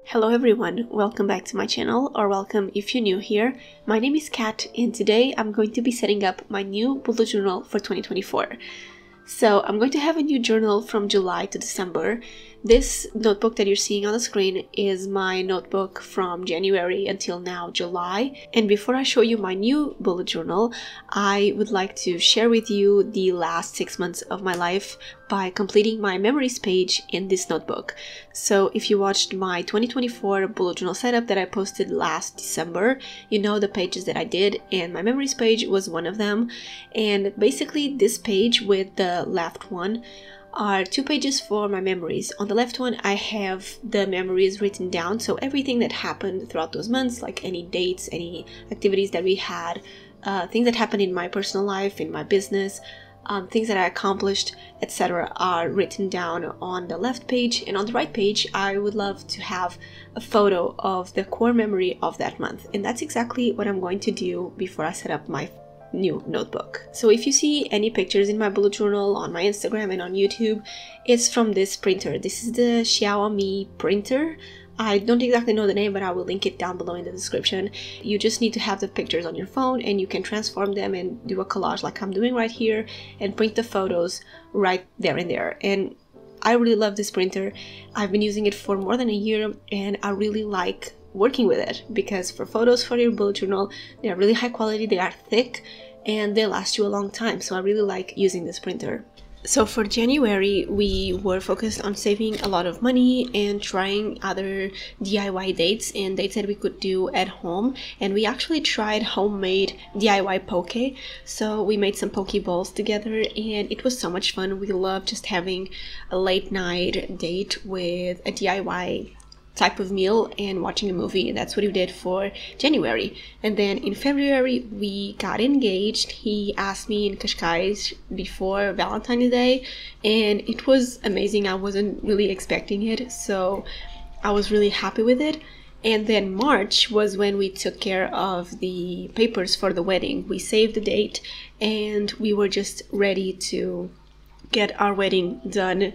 Hello everyone, welcome back to my channel, or welcome if you're new here. My name is Kat and today I'm going to be setting up my new bullet journal for 2024. So I'm going to have a new journal from July to December. This notebook that you're seeing on the screen is my notebook from January until now, July. And before I show you my new bullet journal, I would like to share with you the last 6 months of my life by completing my memories page in this notebook. So if you watched my 2024 bullet journal setup that I posted last December, you know the pages that I did, and my memories page was one of them. And basically this page with the left one are 2 pages for my memories. On the left one I have the memories written down, so everything that happened throughout those months, like any dates, any activities that we had, things that happened in my personal life, in my business, things that I accomplished, etc. are written down on the left page. And on the right page I would love to have a photo of the core memory of that month, and that's exactly what I'm going to do before I set up my new notebook. So if you see any pictures in my bullet journal on my Instagram and on YouTube, it's from this printer. This is the Xiaomi printer. I don't exactly know the name, but I will link it down below in the description. You just need to have the pictures on your phone and you can transform them and do a collage like I'm doing right here and print the photos right there and there. And I really love this printer. I've been using it for more than a year and I really like working with it because for photos for your bullet journal, they are really high quality, they are thick, and they last you a long time. So I really like using this printer. So for January, we were focused on saving a lot of money and trying other DIY dates and dates that we could do at home. And we actually tried homemade DIY poke. So we made some poke balls together and it was so much fun. We love just having a late night date with a DIY type of meal and watching a movie. And that's what we did for January. And then in February we got engaged. He asked me in Cascais before Valentine's Day and it was amazing. I wasn't really expecting it, so I was really happy with it. And then March was when we took care of the papers for the wedding. We saved the date and we were just ready to get our wedding done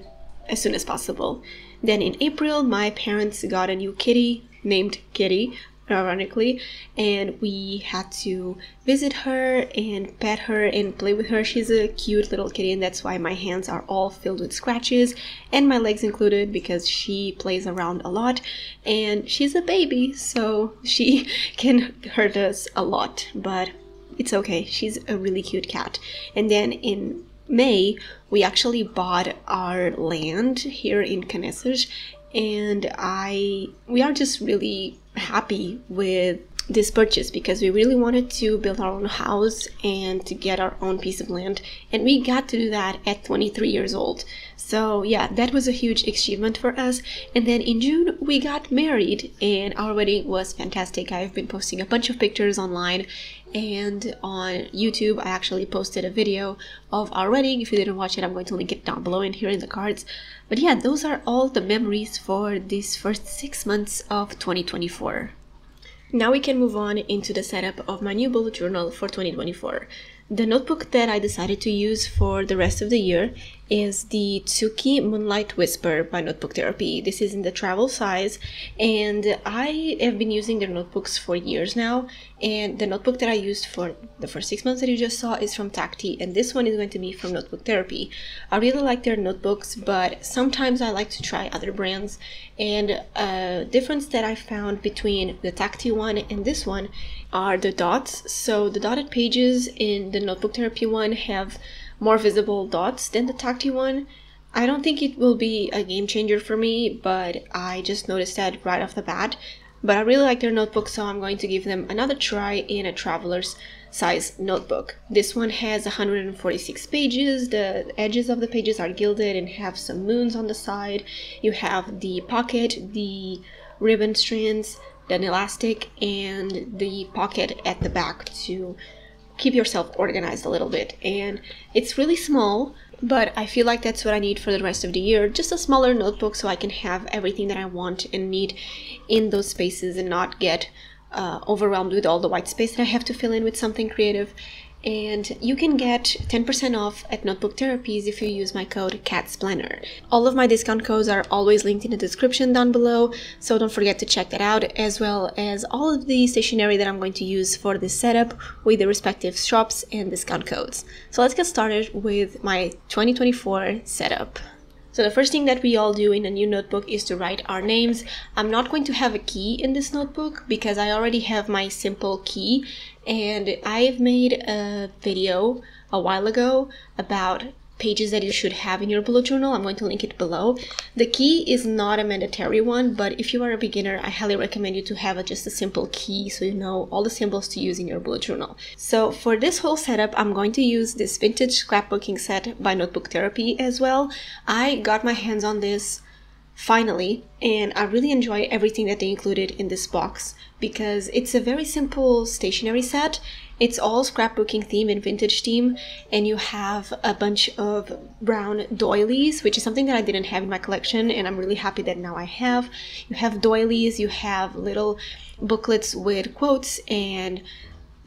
as soon as possible. Then in April, my parents got a new kitty named Kitty, ironically, and we had to visit her and pet her and play with her. She's a cute little kitty, and that's why my hands are all filled with scratches, and my legs included, because she plays around a lot, and she's a baby, so she can hurt us a lot, but it's okay. She's a really cute cat. And then in May, we actually bought our land here in Canesas, and we are just really happy with this purchase because we really wanted to build our own house and to get our own piece of land, and we got to do that at 23 years old. So yeah, that was a huge achievement for us. And then in June we got married and our wedding was fantastic. I've been posting a bunch of pictures online, and on YouTube I actually posted a video of our wedding. If you didn't watch it, I'm going to link it down below and here in the cards. But yeah, those are all the memories for these first 6 months of 2024. Now we can move on into the setup of my new bullet journal for 2024. The notebook that I decided to use for the rest of the year is the Tsuki Moonlight Whisper by Notebook Therapy. This is in the travel size, and I have been using their notebooks for years now, and the notebook that I used for the first 6 months that you just saw is from Tacti, and this one is going to be from Notebook Therapy. I really like their notebooks, but sometimes I like to try other brands, and a difference that I found between the Tacti one and this one are the dots. So the dotted pages in the Notebook Therapy one have more visible dots than the Tacti one. I don't think it will be a game changer for me, but I just noticed that right off the bat. But I really like their notebooks, so I'm going to give them another try in a traveler's size notebook. This one has 146 pages. The edges of the pages are gilded and have some moons on the side. You have the pocket, the ribbon strands, an elastic, and the pocket at the back to keep yourself organized a little bit. And it's really small, but I feel like that's what I need for the rest of the year. Just a smaller notebook so I can have everything that I want and need in those spaces and not get overwhelmed with all the white space that I have to fill in with something creative. and you can get 10% off at Notebook Therapies if you use my code CATSPLANNER. All of my discount codes are always linked in the description down below, so don't forget to check that out, as well as all of the stationery that I'm going to use for this setup with the respective shops and discount codes. So let's get started with my 2024 setup. So the first thing that we all do in a new notebook is to write our names. I'm not going to have a key in this notebook because I already have my simple key, and I've made a video a while ago about pages that you should have in your bullet journal. I'm going to link it below. The key is not a mandatory one, but if you are a beginner, I highly recommend you to have just a simple key so you know all the symbols to use in your bullet journal. So for this whole setup, I'm going to use this vintage scrapbooking set by Notebook Therapy as well. I got my hands on this finally, and I really enjoy everything that they included in this box because it's a very simple stationery set. It's all scrapbooking theme and vintage theme, and you have a bunch of brown doilies, which is something that I didn't have in my collection, and I'm really happy that now I have. You have doilies, you have little booklets with quotes and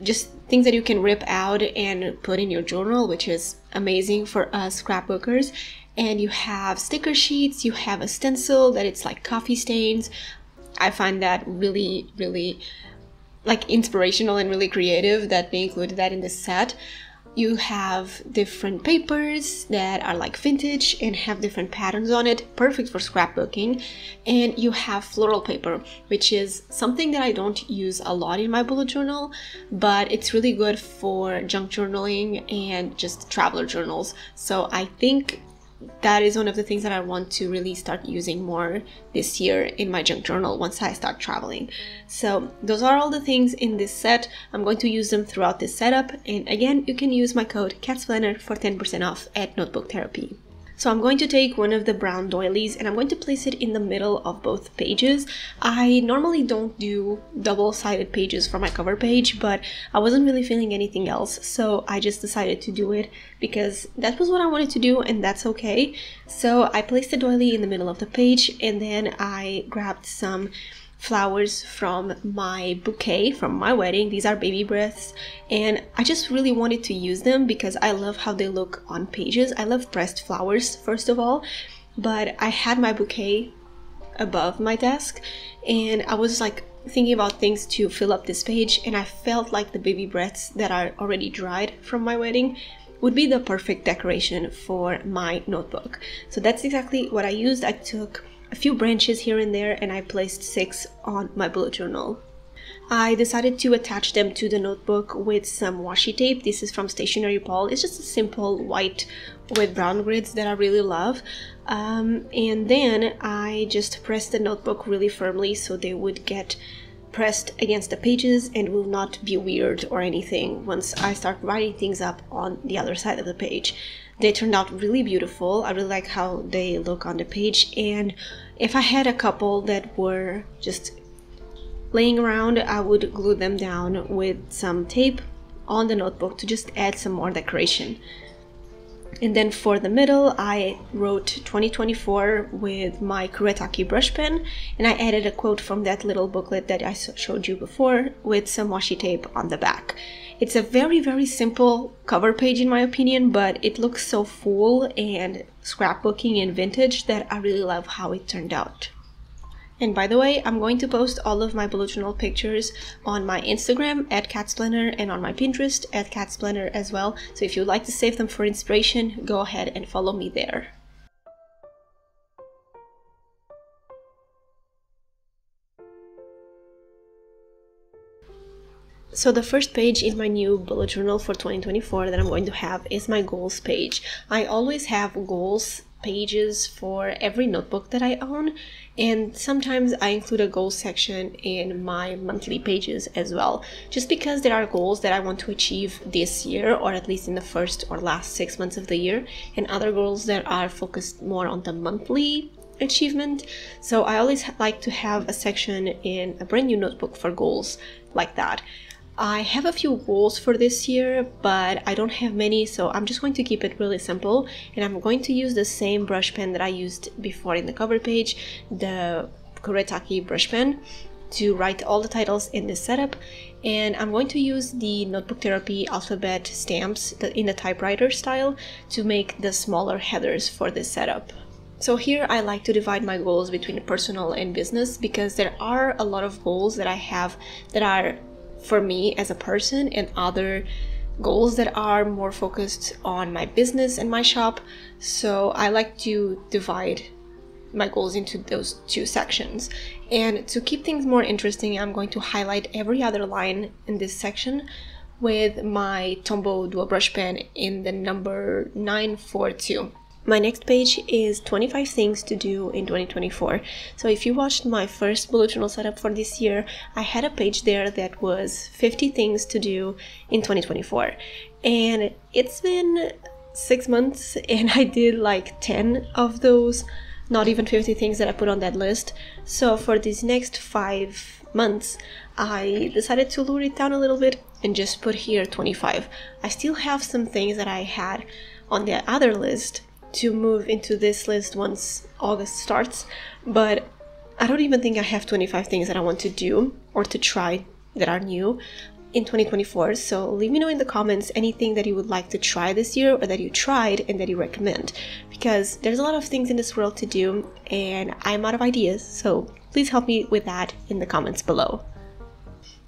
just things that you can rip out and put in your journal, which is amazing for us scrapbookers. And you have sticker sheets, you have a stencil that it's like coffee stains. I find that really, really like inspirational and really creative that they included that in this set. You have different papers that are like vintage and have different patterns on it, perfect for scrapbooking. And you have floral paper, which is something that I don't use a lot in my bullet journal, but it's really good for junk journaling and just traveler journals. So I think that is one of the things that I want to really start using more this year in my junk journal once I start traveling. So those are all the things in this set. I'm going to use them throughout this setup, and again, you can use my code CATSPLANNER for 10% off at Notebook Therapy. So I'm going to take one of the brown doilies and I'm going to place it in the middle of both pages. I normally don't do double-sided pages for my cover page, but I wasn't really feeling anything else, so I just decided to do it because that was what I wanted to do, and that's okay. So I placed the doily in the middle of the page, and then I grabbed some flowers from my bouquet from my wedding. These are baby breaths, and I just really wanted to use them because I love how they look on pages. I love pressed flowers, first of all, but I had my bouquet above my desk and I was like thinking about things to fill up this page, and I felt like the baby breaths that are already dried from my wedding would be the perfect decoration for my notebook. So that's exactly what I used. I took a few branches here and there and I placed 6 on my bullet journal. I decided to attach them to the notebook with some washi tape. This is from Stationery Paul. It's just a simple white with brown grids that I really love. And then I just pressed the notebook really firmly so they would get pressed against the pages and will not be weird or anything once I start writing things up on the other side of the page. They turned out really beautiful. I really like how they look on the page, and if I had a couple that were just laying around, I would glue them down with some tape on the notebook to just add some more decoration. And then for the middle, I wrote 2024 with my Kuretake brush pen, and I added a quote from that little booklet that I showed you before with some washi tape on the back. It's a very, very simple cover page in my opinion, but it looks so full and scrapbooking and vintage that I really love how it turned out. And by the way, I'm going to post all of my bullet journal pictures on my Instagram at CATSPLANNER and on my Pinterest at CATSPLANNER as well. So if you'd like to save them for inspiration, go ahead and follow me there. So the first page in my new bullet journal for 2024 that I'm going to have is my goals page. I always have goals pages for every notebook that I own, and sometimes I include a goals section in my monthly pages as well, just because there are goals that I want to achieve this year, or at least in the first or last 6 months of the year, and other goals that are focused more on the monthly achievement. So I always like to have a section in a brand new notebook for goals like that. I have a few goals for this year, but I don't have many, so I'm just going to keep it really simple, and I'm going to use the same brush pen that I used before in the cover page, the Kuretake brush pen, to write all the titles in this setup, and I'm going to use the Notebook Therapy alphabet stamps in the typewriter style to make the smaller headers for this setup. So here I like to divide my goals between personal and business, because there are a lot of goals that I have that are for me as a person, and other goals that are more focused on my business and my shop. So I like to divide my goals into those two sections. And to keep things more interesting, I'm going to highlight every other line in this section with my Tombow dual brush pen in the number 942. My next page is 25 things to do in 2024. So if you watched my first bullet journal setup for this year, I had a page there that was 50 things to do in 2024. And it's been 6 months and I did like 10 of those, not even 50 things that I put on that list. So for these next 5 months, I decided to lower it down a little bit and just put here 25. I still have some things that I had on the other list to move into this list once August starts, but I don't even think I have 25 things that I want to do or to try that are new in 2024. So leave me know in the comments anything that you would like to try this year, or that you tried and that you recommend, because there's a lot of things in this world to do and I'm out of ideas, so please help me with that in the comments below.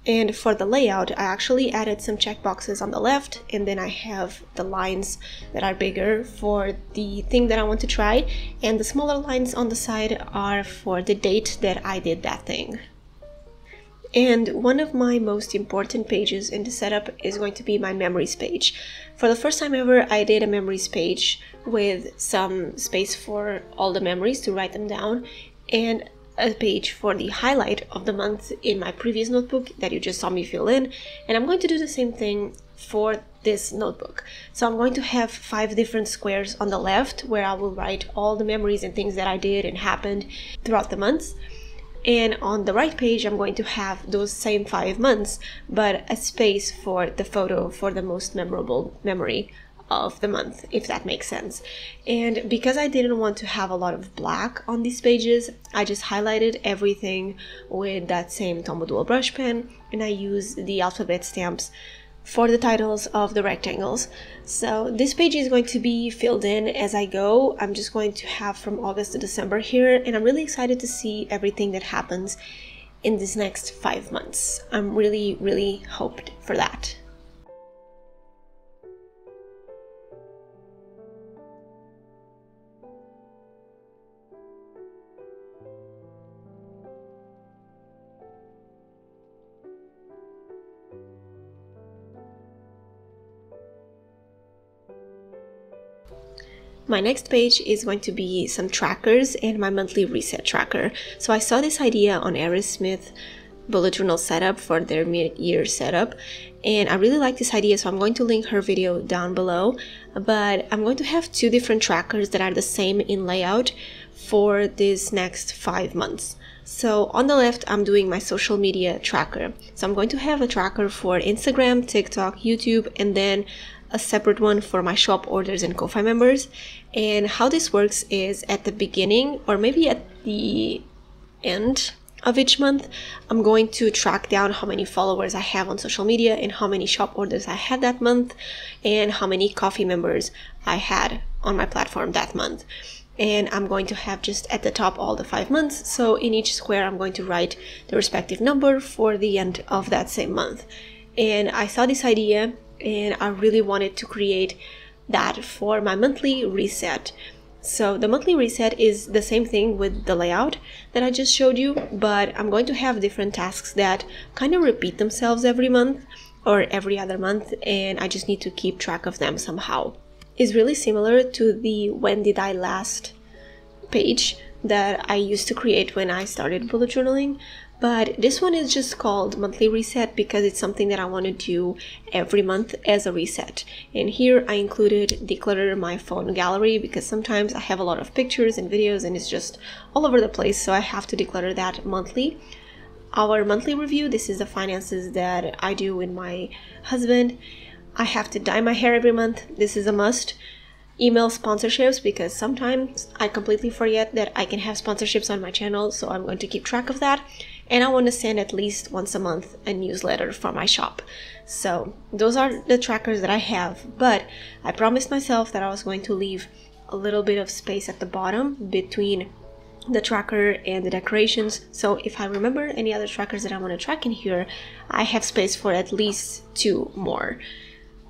And for the layout, I actually added some checkboxes on the left, and then I have the lines that are bigger for the thing that I want to try, and the smaller lines on the side are for the date that I did that thing. And one of my most important pages in the setup is going to be my memories page. For the first time ever, I did a memories page with some space for all the memories to write them down, and a page for the highlight of the month in my previous notebook that you just saw me fill in. And I'm going to do the same thing for this notebook. So I'm going to have 5 different squares on the left where I will write all the memories and things that I did and happened throughout the months. And on the right page, I'm going to have those same 5 months, but a space for the photo for the most memorable memory of the month, if that makes sense. And because I didn't want to have a lot of black on these pages, I just highlighted everything with that same Tombow dual brush pen, and I used the alphabet stamps for the titles of the rectangles. So this page is going to be filled in as I go. I'm just going to have from August to December here, and I'm really excited to see everything that happens in these next 5 months. I'm really hoped for that. My next page is going to be some trackers and my monthly reset tracker. So I saw this idea on Aerosmith bullet journal setup for their mid-year setup, and I really like this idea, so I'm going to link her video down below. But I'm going to have 2 different trackers that are the same in layout for this next 5 months. So on the left, I'm doing my social media tracker. So I'm going to have a tracker for Instagram, TikTok, YouTube, and then a separate one for my shop orders and Ko-Fi members. And how this works is at the beginning, or maybe at the end of each month, I'm going to track down how many followers I have on social media and how many shop orders I had that month and how many Ko-Fi members I had on my platform that month. And I'm going to have just at the top all the 5 months, so in each square I'm going to write the respective number for the end of that same month. And I saw this idea and I really wanted to create that for my monthly reset. So the monthly reset is the same thing with the layout that I just showed you, but I'm going to have different tasks that kind of repeat themselves every month or every other month, and I just need to keep track of them somehow. It's really similar to the When Did I Last page that I used to create when I started bullet journaling, but this one is just called monthly reset because it's something that I want to do every month as a reset. And here I included declutter my phone gallery because sometimes I have a lot of pictures and videos and it's just all over the place, so I have to declutter that monthly. Our monthly review, this is the finances that I do with my husband. I have to dye my hair every month, this is a must. Email sponsorships because sometimes I completely forget that I can have sponsorships on my channel, so I'm going to keep track of that. and I want to send at least once a month a newsletter for my shop. So those are the trackers that I have, but I promised myself that I was going to leave a little bit of space at the bottom between the tracker and the decorations. So if I remember any other trackers that I want to track in here, I have space for at least 2 more.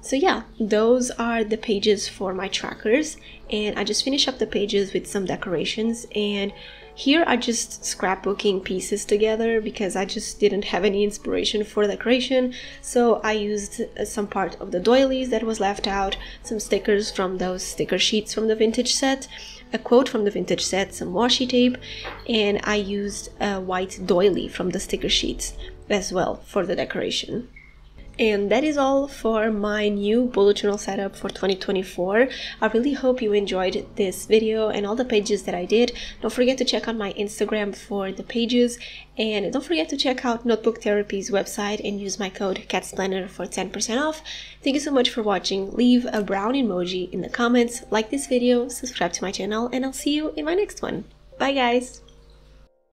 So yeah, those are the pages for my trackers, and I just finished up the pages with some decorations, and here I just scrapbooking pieces together because I just didn't have any inspiration for decoration. So I used some part of the doilies that was left out, some stickers from those sticker sheets from the vintage set, a quote from the vintage set, some washi tape, and I used a white doily from the sticker sheets as well for the decoration. And that is all for my new bullet journal setup for 2024. I really hope you enjoyed this video and all the pages that I did. Don't forget to check out my Instagram for the pages, and don't forget to check out Notebook Therapy's website and use my code catsplanner for 10% off. Thank you so much for watching. Leave a brown emoji in the comments, like this video, subscribe to my channel, and I'll see you in my next one. Bye guys!